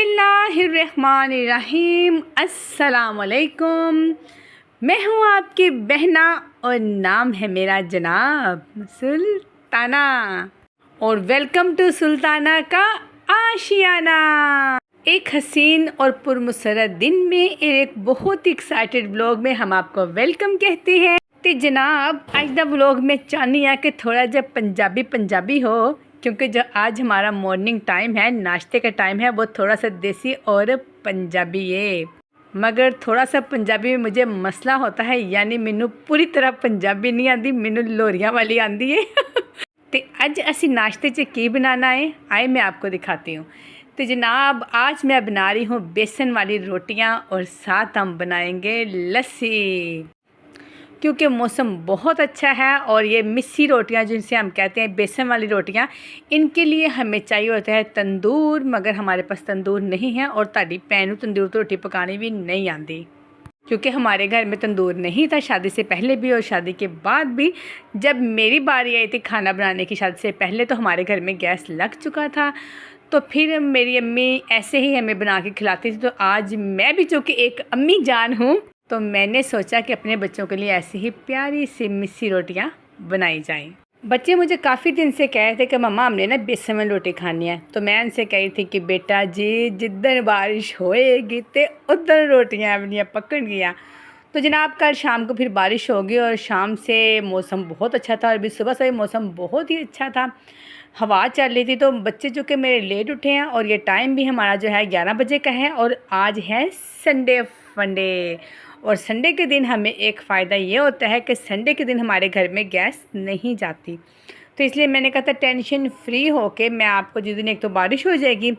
बिस्मिल्लाहिर्रहमानिर्रहीम। अस्सलामुअलैकुम। मैं हूँ आपकी बहना और नाम है मेरा जनाब सुल्ताना और वेलकम टू सुल्ताना का आशियाना। एक हसीन और पुरमसरत दिन में एक बहुत ही एक्साइटेड व्लॉग में हम आपको वेलकम कहते हैं। तो जनाब आज दा व्लॉग में चाहनी है कि थोड़ा जब पंजाबी हो, क्योंकि जो आज हमारा मॉर्निंग टाइम है, नाश्ते का टाइम है, वो थोड़ा सा देसी और पंजाबी है। मगर थोड़ा सा पंजाबी में मुझे मसला होता है, यानी मैनू पूरी तरह पंजाबी नहीं आती, मैनू लोरियां वाली आती है। तो अज असी नाश्ते च की बनाना है आए मैं आपको दिखाती हूँ। तो जनाब आज मैं बना रही हूँ बेसन वाली रोटियाँ और साथ हम बनाएंगे लस्सी, क्योंकि मौसम बहुत अच्छा है और ये मिस्सी रोटियां जिनसे हम कहते हैं बेसन वाली रोटियां, इनके लिए हमें चाहिए होता है तंदूर, मगर हमारे पास तंदूर नहीं है और ताड़ी पैनू तंदूर तो रोटी पकानी भी नहीं आती, क्योंकि हमारे घर में तंदूर नहीं था शादी से पहले भी और शादी के बाद भी। जब मेरी बारी आई थी खाना बनाने की शादी से पहले तो हमारे घर में गैस लग चुका था, तो फिर मेरी अम्मी ऐसे ही हमें बना के खिलाती थी। तो आज मैं भी चूँकि एक अम्मी जान हूँ, तो मैंने सोचा कि अपने बच्चों के लिए ऐसी ही प्यारी सी मिस्सी रोटियां बनाई जाएं। बच्चे मुझे काफ़ी दिन से कह रहे थे कि मम्मा हमने ना बेसन वाली रोटी खानी है, तो मैं उनसे कह रही थी कि बेटा जी जिधर बारिश होएगी तो उधर रोटियां अपनियां पकड़ गया। तो जनाब कल शाम को फिर बारिश होगी और शाम से मौसम बहुत अच्छा था और अभी सुबह से मौसम बहुत ही अच्छा था, हवा चल रही थी। तो बच्चे जो कि मेरे लेट उठे हैं और ये टाइम भी हमारा जो है 11 बजे का है और आज है संडे फंडे। और संडे के दिन हमें एक फ़ायदा ये होता है कि संडे के दिन हमारे घर में गैस नहीं जाती, तो इसलिए मैंने कहा था टेंशन फ्री होके मैं आपको जिस दिन एक तो बारिश हो जाएगी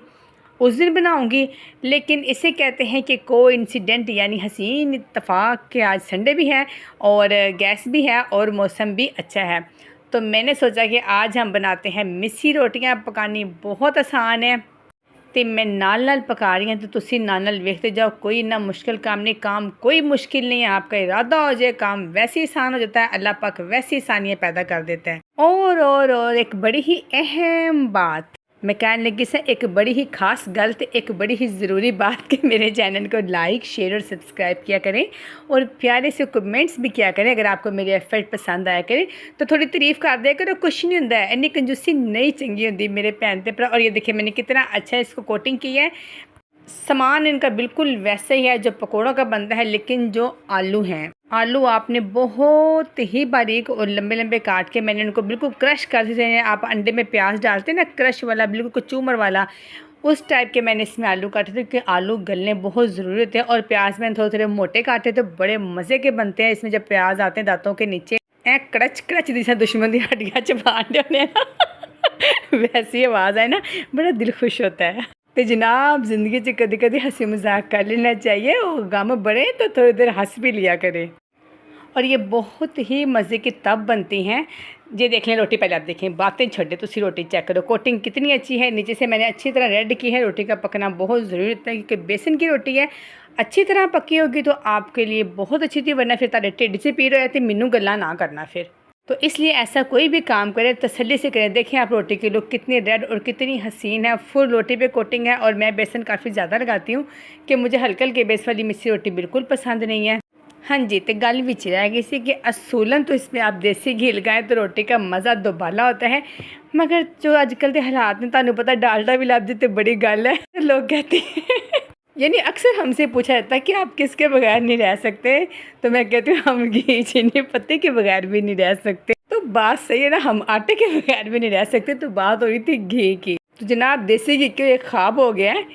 उस दिन बनाऊंगी। लेकिन इसे कहते हैं कि कोइंसिडेंट यानी हसीन इत्तफाक कि आज संडे भी है और गैस भी है और मौसम भी अच्छा है। तो मैंने सोचा कि आज हम बनाते हैं मिस्सी रोटियां। पकानी बहुत आसान है, तो मैं नाल पका रही हैं, तो तुसी नाल वेखते जाओ। कोई ना मुश्किल काम नहीं, काम कोई मुश्किल नहीं है, आपका इरादा हो जाए काम वैसे ही आसान हो जाता है। अल्लाह पाक वैसी आसानियाँ पैदा कर देता है। और एक बड़ी ही अहम बात मैं कहने लगी से, एक बड़ी ही खास गलत, एक बड़ी ही ज़रूरी बात कि मेरे चैनल को लाइक शेयर और सब्सक्राइब किया करें और प्यारे से कमेंट्स भी किया करें। अगर आपको मेरे एफर्ट पसंद आया करें तो थोड़ी तारीफ़ कर दिया करो, कुछ नहीं होता है, इन्नी कंजूसी नहीं चंगी होती मेरे भैन ते भरा। और ये देखिए मैंने कितना अच्छा इसको कोटिंग की है। सामान इनका बिल्कुल वैसे ही है जो पकौड़ों का बनता है, लेकिन जो आलू हैं, आलू आपने बहुत ही बारीक और लंबे लंबे काट के मैंने उनको बिल्कुल क्रश कर दिए। आप अंडे में प्याज डालते हैं ना, क्रश वाला, बिल्कुल कचूमर वाला, उस टाइप के मैंने इसमें आलू काटे थे, क्योंकि आलू गलने बहुत ज़रूरी होते हैं। और प्याज मैंने थोड़े थोड़े मोटे काटे तो बड़े मज़े के बनते हैं। इसमें जब प्याज आते हैं दांतों के नीचे क्रच क्रच जिसे दुश्मन की हड्डियाँ चबाने होने ना वैसी आवाज़ आए ना, बड़ा दिल खुश होता है। तो जनाब ज़िंदगी च कभी कभी हंसी मजाक कर लेना चाहिए, और गम बड़े तो थोड़ी देर हंस भी लिया करें। और ये बहुत ही मज़े की तब बनती हैं। ये देख लें रोटी, पहले आप देखें, बातें छोड़े तो रोटी चेक करो, कोटिंग कितनी अच्छी है, नीचे से मैंने अच्छी तरह रेड की है। रोटी का पकना बहुत ज़रूरी होता है, क्योंकि बेसन की रोटी है, अच्छी तरह पकी होगी तो आपके लिए बहुत अच्छी थी, वरना फिर तारे ढिड से पीर हो जाती, मैनू गल्ला ना करना फिर। तो इसलिए ऐसा कोई भी काम करे तसल्ली से करें। देखें आप रोटी की लुक कितनी रेड और कितनी हसीन है, फुल रोटी पे कोटिंग है। और मैं बेसन काफ़ी ज़्यादा लगाती हूँ कि मुझे हल्के हल्के बेस वाली मिस्सी रोटी बिल्कुल पसंद नहीं है। हाँ जी, तो गल विच रह गई सी कि असूलन तो इसमें आप देसी घी लगाएं तो रोटी का मज़ा दोबाला होता है। मगर जो आजकल के हालात में तुहानू पता डालडा भी लग जाए तो बड़ी गल है, लोग कहते हैं यानी अक्सर हमसे पूछा जाता है कि आप किसके बगैर नहीं रह सकते, तो मैं कहती हूँ हम घी चीनी पत्ते के बगैर भी नहीं रह सकते। तो बात सही है ना, हम आटे के बगैर भी नहीं रह सकते। तो बात हो रही थी घी की। तो जनाब देसी घी के एक ख्वाब हो गया है,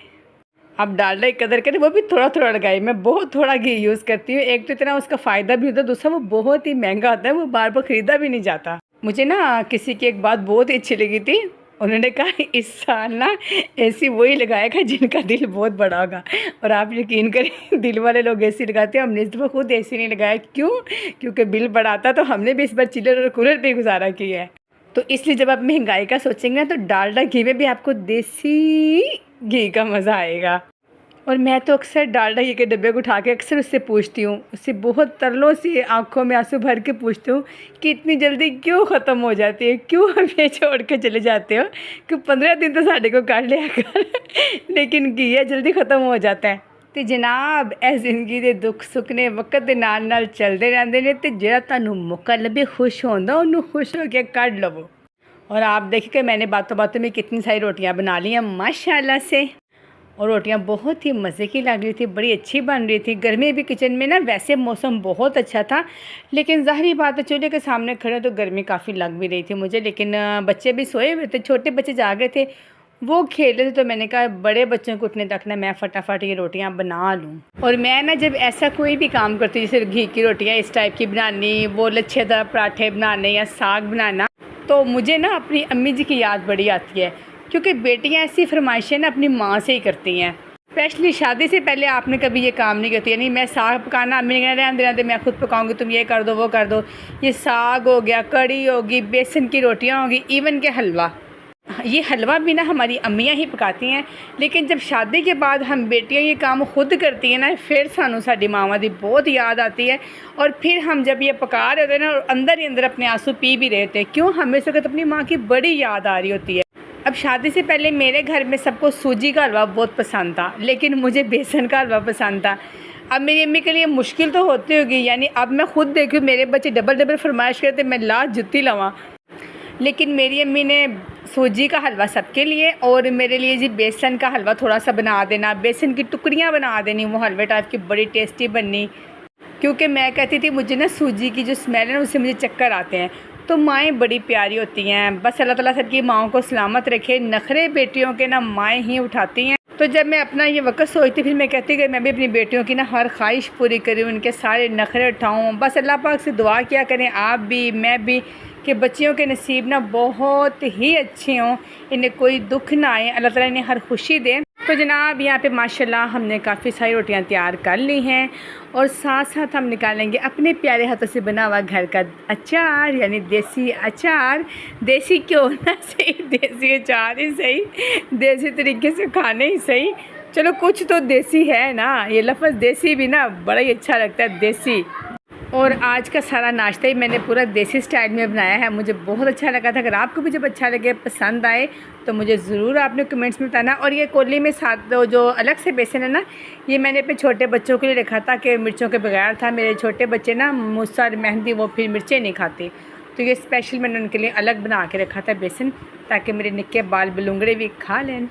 आप डालडा की कदर करें, वो भी थोड़ा थोड़ा लगाए। मैं बहुत थोड़ा घी यूज़ करती हूँ, एक तो इतना उसका फ़ायदा भी होता है, दूसरा वो बहुत ही महंगा होता है, वो बार बार ख़रीदा भी नहीं जाता। मुझे ना किसी की एक बात बहुत ही अच्छी लगी थी, उन्होंने कहा इस साल ना एसी वही लगाएगा जिनका दिल बहुत बड़ा होगा। और आप यकीन करें दिल वाले लोग एसी लगाते हैं, हमने इस दफ़ा खुद एसी नहीं लगाया। क्यों? क्योंकि बिल बढ़ा था, तो हमने भी इस बार चिलर और कूलर पर गुजारा किया है। तो इसलिए जब आप महंगाई का सोचेंगे ना, तो डालडा घी में भी आपको देसी घी का मज़ा आएगा। और मैं तो अक्सर डालडा घी के डब्बे को उठा के अक्सर उससे पूछती हूँ, उससे बहुत तरलों से आँखों में आंसू भर के पूछती हूँ कि इतनी जल्दी क्यों ख़त्म हो जाती है, क्यों हम ये छोड़ के चले जाते हो कि 15 दिन तो साढ़े को काट लिया कर लेकिन घी है जल्दी ख़त्म हो जाता है। तो जनाब ए जिंदगी के दुख सुख ने वक्त के नाल नाल चलते रहते हैं, तो जो तुहानू मौका लभे खुश होंदा उन्होंने खुश होकर कढ़ लवो। और आप देखिए कि मैंने बातों बातों में कितनी सारी रोटियां बना ली हैं माशाल्लाह से, और रोटियां बहुत ही मज़े की लग रही थी, बड़ी अच्छी बन रही थी। गर्मी भी किचन में ना, वैसे मौसम बहुत अच्छा था लेकिन ज़ाहिरी बात है चूल्हे के सामने खड़े तो गर्मी काफ़ी लग भी रही थी मुझे। लेकिन बच्चे भी सोए हुए थे, छोटे बच्चे जाग रहे थे, वो खेल रहे थे, तो मैंने कहा बड़े बच्चों को उठने तक ना मैं फटाफट ये रोटियां बना लूँ। और मैं ना जब ऐसा कोई भी काम करती हूँ, जैसे घी की रोटियां इस टाइप की बनानी, वो लच्छेदार पराठे बनाने या साग बनाना, तो मुझे ना अपनी अम्मी जी की याद बड़ी आती है, क्योंकि बेटियां ऐसी फरमाइशें ना अपनी माँ से ही करती हैं। स्पेशली शादी से पहले आपने कभी ये काम नहीं करती, यानी मैं साग पकाना, अम्मी ने कहना रहने मैं खुद पकाऊंगी, तुम ये कर दो वो कर दो। ये साग हो गया, कड़ी होगी, बेसन की रोटियां होगी, इवन के हलवा, ये हलवा भी ना हमारी अम्मियाँ ही पकाती हैं। लेकिन जब शादी के बाद हम बेटियाँ ये काम खुद करती हैं ना, फिर सानू साडी मावां दी बहुत याद आती है। और फिर हम जब ये पका रहे होते हैं ना, और अंदर ही अंदर अपने आंसू पी भी रहे होते हैं, क्यों हमें इस वक्त अपनी माँ की बड़ी याद आ रही होती है। अब शादी से पहले मेरे घर में सबको सूजी का हलवा बहुत पसंद था, लेकिन मुझे बेसन का हलवा पसंद था। अब मेरी अम्मी के लिए मुश्किल तो होती होगी, यानी अब मैं खुद देखूँ मेरे बच्चे डबल डबल फरमाइश करते, मैं लात जुत्ती लवां, लेकिन मेरी अम्मी ने सूजी का हलवा सबके लिए और मेरे लिए जी बेसन का हलवा थोड़ा सा बना देना, बेसन की टुकड़ियाँ बना देनी, वो हलवे टाइप की बड़ी टेस्टी बननी। क्योंकि मैं कहती थी मुझे ना सूजी की जो स्मेल है ना उससे मुझे चक्कर आते हैं। तो माएँ बड़ी प्यारी होती हैं, बस अल्लाह ताला सबकी माँओं को सलामत रखे। नखरे बेटियों के ना माएँ ही उठाती हैं। तो जब मैं अपना ये वक्त सोचती फिर मैं कहती कि मैं भी अपनी बेटियों की ना हर ख्वाहिश पूरी करूँ, उनके सारे नखरे उठाऊँ। बस अल्लाह पाक से दुआ किया करें आप भी मैं भी कि बच्चियों के नसीब ना बहुत ही अच्छे हों, इन्हें कोई दुख ना आए, अल्लाह ताला इन्हें हर खुशी दे। तो जनाब यहाँ पे माशाल्लाह हमने काफ़ी सारी रोटियाँ तैयार कर ली हैं, और साथ साथ हम निकालेंगे अपने प्यारे हाथों से बना हुआ घर का अचार, यानी देसी अचार। देसी क्यों ना सही, देसी अचार ही सही, देसी तरीके से खाने ही सही, चलो कुछ तो देसी है ना। ये लफ्ज़ देसी भी ना बड़ा ही अच्छा लगता है, देसी। और आज का सारा नाश्ता ही मैंने पूरा देसी स्टाइल में बनाया है, मुझे बहुत अच्छा लगा था। अगर आपको भी जब अच्छा लगे, पसंद आए, तो मुझे ज़रूर आपने कमेंट्स में बताना। और ये कोली में साथ जो अलग से बेसन है ना, ये मैंने अपने छोटे बच्चों के लिए रखा था कि मिर्चों के बगैर था। मेरे छोटे बच्चे ना मूसा और मेहंदी वो फिर मिर्चें नहीं खाते, तो ये स्पेशल मैंने उनके लिए अलग बना के रखा था बेसन, ताकि मेरे निक्के बाल बलूंगड़े भी खा लें।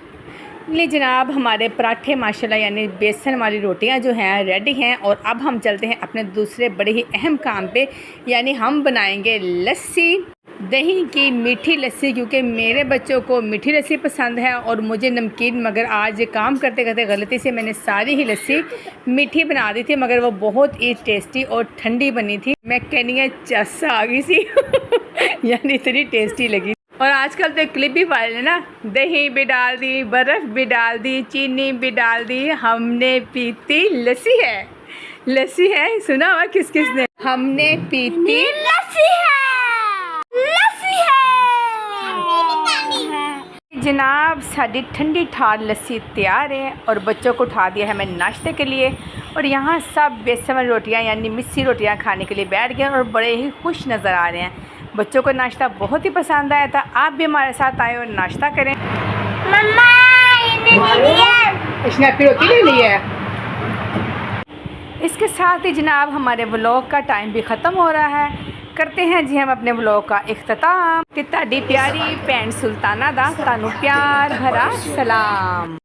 ले जनाब हमारे पराठे माशाल्लाह यानी बेसन वाली रोटियां जो हैं रेडी हैं। और अब हम चलते हैं अपने दूसरे बड़े ही अहम काम पे, यानी हम बनाएंगे लस्सी, दही की मीठी लस्सी। क्योंकि मेरे बच्चों को मीठी लस्सी पसंद है और मुझे नमकीन, मगर आज ये काम करते करते गलती से मैंने सारी ही लस्सी मीठी बना दी थी, मगर वो बहुत ही टेस्टी और ठंडी बनी थी। मैं कहनी है चस आ गई सी यानी इतनी टेस्टी लगी। और आजकल तो क्लिप भी वायरल है ना, दही भी डाल दी, बर्फ़ भी डाल दी, चीनी भी डाल दी, हमने पीती लस्सी है। लस्सी है, सुना हुआ किस किस ने, हमने पीती लस्सी है, लस्सी है। जनाब साड़ी ठंडी ठार लस्सी तैयार है, और बच्चों को उठा दिया है मैं नाश्ते के लिए। और यहाँ सब बेसन वाली रोटियाँ यानी मिस्सी रोटियाँ खाने के लिए बैठ गए और बड़े ही खुश नज़र आ रहे हैं। बच्चों को नाश्ता बहुत ही पसंद आया था, आप भी हमारे साथ आए और नाश्ता करें। मम्मा रोटी ले ली है। इसके साथ ही जनाब हमारे व्लॉग का टाइम भी ख़त्म हो रहा है। करते हैं जी हम अपने व्लॉग का इख्तिताम। ते ताड़ी प्यारी भैन सुल्ताना दा तानू प्यार भरा सलाम।